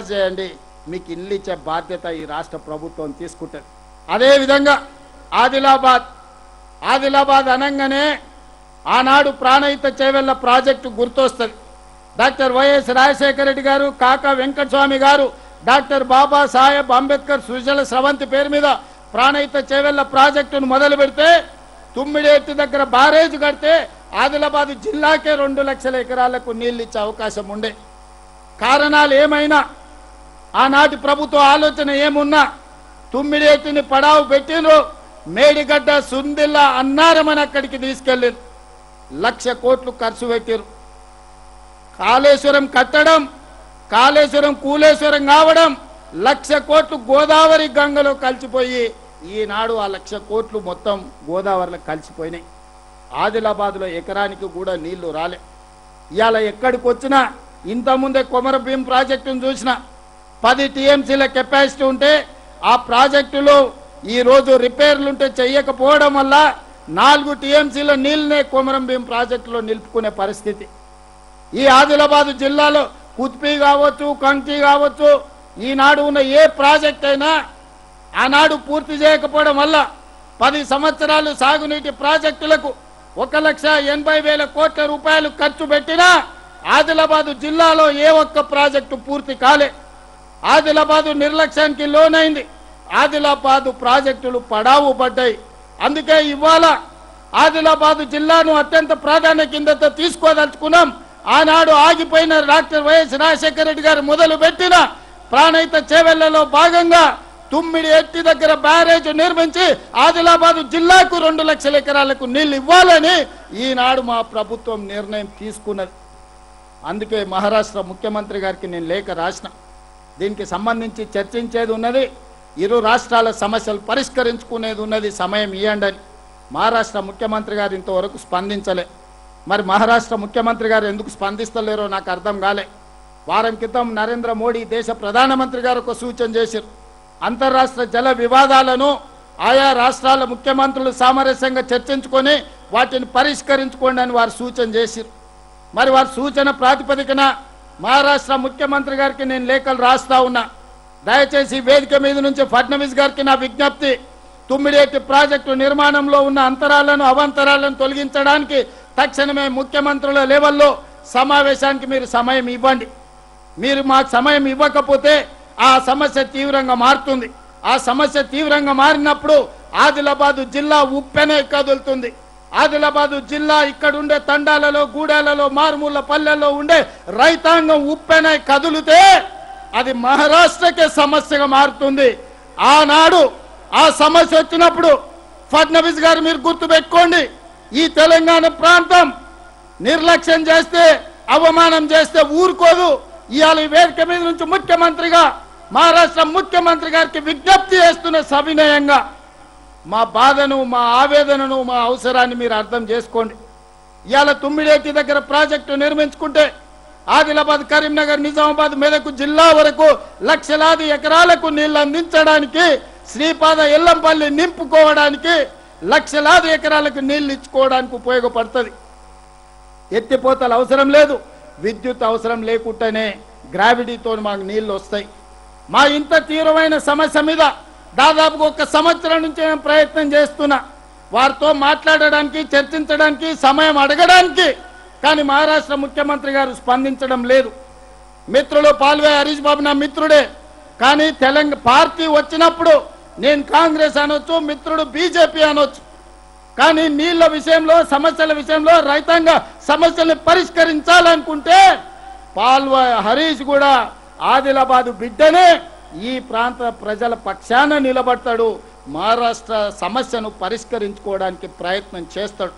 సిఫార్సు చేయండి, మీకు ఇల్లు ఇచ్చే బాధ్యత ఈ రాష్ట్ర ప్రభుత్వం తీసుకుంటుంది. అదేవిధంగా ఆదిలాబాద్ అనగానే ఆనాడు ప్రాణహిత చేవెళ్ల ప్రాజెక్టు గుర్తొస్తుంది. డాక్టర్ వైఎస్ రాజశేఖర రెడ్డి గారు, కాకా వెంకటస్వామి గారు, డాక్టర్ బాబాసాహెబ్ అంబేద్కర్ సుజల స్రవంతి పేరు మీద ప్రాణహిత చేవెళ్ల ప్రాజెక్టును మొదలు పెడితే తుమ్మిడేటి దగ్గర బ్యారేజ్ కడితే ఆదిలాబాద్ జిల్లాకే 2 లక్షల ఎకరాలకు నీళ్ళు ఇచ్చే అవకాశం ఉండే. కారణాలు ఏమైనా, ఆనాటి ప్రభుత్వ ఆలోచన ఏమున్నా తుమ్మిడేటిని పడావు పెట్టినరు, మేడిగడ్డ సుందిల్ల అన్నారమని అక్కడికి తీసుకెళ్ళారు. 1,00,000 కోట్లు ఖర్చు పెట్టారు. కాళేశ్వరం కట్టడం, కాళేశ్వరం కూలేశ్వరం కావడం, 1,00,000 కోట్లు గోదావరి గంగలో కలిసిపోయి ఈనాడు ఆ 1,00,000 కోట్లు మొత్తం గోదావరిలో కలిసిపోయినాయి. ఆదిలాబాద్లో ఎకరానికి కూడా నీళ్లు రాలే. ఇవాళ ఎక్కడికి వచ్చినా, ఇంతకుముందే కొమరభీం ప్రాజెక్టును చూసిన 10 టీఎంసీల కెపాసిటీ ఉంటే ఆ ప్రాజెక్టులో ఈరోజు రిపేర్లుంటే చెయ్యకపోవడం వల్ల 4 టీఎంసీల నీళ్ళనే కొమరంభీం ప్రాజెక్టులో నిలుపుకునే పరిస్థితి. ఈ ఆదిలాబాద్ జిల్లాలో కుత్పి కావచ్చు, కంకి కావచ్చు, ఈనాడు ఉన్న ఏ ప్రాజెక్ట్ అయినా ఆనాడు పూర్తి చేయకపోవడం వల్ల 10 సంవత్సరాలు సాగునీటి ప్రాజెక్టులకు 1,80,000 కోట్ల రూపాయలు ఖర్చు పెట్టినా ఆదిలాబాద్ జిల్లాలో ఏ ఒక్క ప్రాజెక్టు పూర్తి కాలే. ఆదిలాబాద్ నిర్లక్ష్యానికి లోనైంది. ఆదిలాబాద్ ప్రాజెక్టులు పడావు పడ్డాయి. అందుకే ఇవాళ ఆదిలాబాద్ జిల్లాను అత్యంత ప్రాధాన్యత తీసుకోదలుచుకున్నాం. ఆనాడు ఆగిపోయిన డాక్టర్ వైఎస్ రాజశేఖర రెడ్డి గారు మొదలు పెట్టిన ప్రాణహిత చేవెళ్లలో భాగంగా తుమ్మిడి ఎట్టి దగ్గర బ్యారేజ్ నిర్మించి ఆదిలాబాద్ జిల్లాకు 2 లక్షల ఎకరాలకు నీళ్లు ఇవ్వాలని ఈనాడు మా ప్రభుత్వం నిర్ణయం తీసుకున్నది. అందుకే మహారాష్ట్ర ముఖ్యమంత్రి గారికి నేను లేఖ రాసిన. దీనికి సంబంధించి చర్చించేది ఉన్నది, ఇరు రాష్ట్రాల సమస్యలు పరిష్కరించుకునేది ఉన్నది, సమయం ఇవ్వండి అని. మహారాష్ట్ర ముఖ్యమంత్రి గారు ఇంతవరకు స్పందించలే. మరి మహారాష్ట్ర ముఖ్యమంత్రి గారు ఎందుకు స్పందిస్తలేరో నాకు అర్థం కాలే. వారం క్రితం నరేంద్ర మోడీ దేశ ప్రధానమంత్రి గారు ఒక సూచన చేశారు. అంతర్రాష్ట్ర జల వివాదాలను ఆయా రాష్ట్రాల ముఖ్యమంత్రులు సామరస్యంగా చర్చించుకొని వాటిని పరిష్కరించుకోండి అని వారు సూచన చేశారు. మరి వారి సూచన ప్రాతిపదికన మహారాష్ట్ర ముఖ్యమంత్రి గారికి నేను లేఖలు రాస్తా ఉన్నా. దయచేసి వేదిక మీద నుంచి ఫడ్నవీస్ గారికి నా విజ్ఞప్తి, తుమ్మిడేటి ప్రాజెక్టు నిర్మాణంలో ఉన్న అంతరాలను అవాంతరాలను తొలగించడానికి తక్షణమే ముఖ్యమంత్రుల లెవెల్లో సమావేశానికి మీరు సమయం ఇవ్వండి. మీరు మాకు సమయం ఇవ్వకపోతే ఆ సమస్య తీవ్రంగా మారుతుంది. ఆ సమస్య తీవ్రంగా మారినప్పుడు ఆదిలాబాద్ జిల్లా ఉప్పెనే కదులుతుంది. ఆదిలాబాద్ జిల్లా ఇక్కడుండే తండాలలో, గూడాలలో, మారుమూల పల్లెల్లో ఉండే రైతాంగం ఉప్పెనే కదులుతే అది మహారాష్ట్రకే సమస్యగా మారుతుంది. ఆనాడు ఆ సమస్య వచ్చినప్పుడు ఫడ్నవీస్ గారు మీరు గుర్తుపెట్టుకోండి, ఈ తెలంగాణ ప్రాంతం నిర్లక్ష్యం చేస్తే, అవమానం చేస్తే ఊరుకోదు. ఇవాళ వేదిక మీద నుంచి ముఖ్యమంత్రిగా మహారాష్ట్ర ముఖ్యమంత్రి గారికి విజ్ఞప్తి చేస్తున్న సవినయంగా మా బాధను, మా ఆవేదనను, మా అవసరాన్ని మీరు అర్థం చేసుకోండి. ఇవాళ తుమ్మిడేటి దగ్గర ప్రాజెక్టు నిర్మించుకుంటే ఆదిలాబాద్, కరీంనగర్, నిజామాబాద్, మెదక్ జిల్లా వరకు లక్షలాది ఎకరాలకు నీళ్లు అందించడానికి, శ్రీపాద ఎల్లంపల్లి నింపుకోవడానికి, లక్షలాది ఎకరాలకు నీళ్లు ఇచ్చుకోవడానికి ఉపయోగపడుతుంది. ఎత్తిపోతలు అవసరం లేదు, విద్యుత్ అవసరం లేకుండానే గ్రావిటీతో మాకు నీళ్లు వస్తాయి. మా ఇంత తీవ్రమైన సమస్య మీద దాదాపుగా 1 సంవత్సరం నుంచి నేను ప్రయత్నం చేస్తున్నా, వారితో మాట్లాడడానికి, చర్చించడానికి, సమయం అడగడానికి. కానీ మహారాష్ట్ర ముఖ్యమంత్రి గారు స్పందించడం లేదు. మిత్రులు పాల్వే హరీష్ బాబు నా మిత్రుడే, కానీ తెలంగాణ పార్టీ వచ్చినప్పుడు నేను కాంగ్రెస్ అనొచ్చు, మిత్రుడు బీజేపీ అనొచ్చు. కానీ నీళ్ల విషయంలో, సమస్యల విషయంలో, రైతాంగ సమస్యల్ని పరిష్కరించాలనుకుంటే పాల్వే హరీష్ కూడా ఆదిలాబాద్ బిడ్డనే, ఈ ప్రాంత ప్రజల పక్షాన నిలబడతాడు, మహారాష్ట్ర సమస్యను పరిష్కరించుకోవడానికి ప్రయత్నం చేస్తాడు.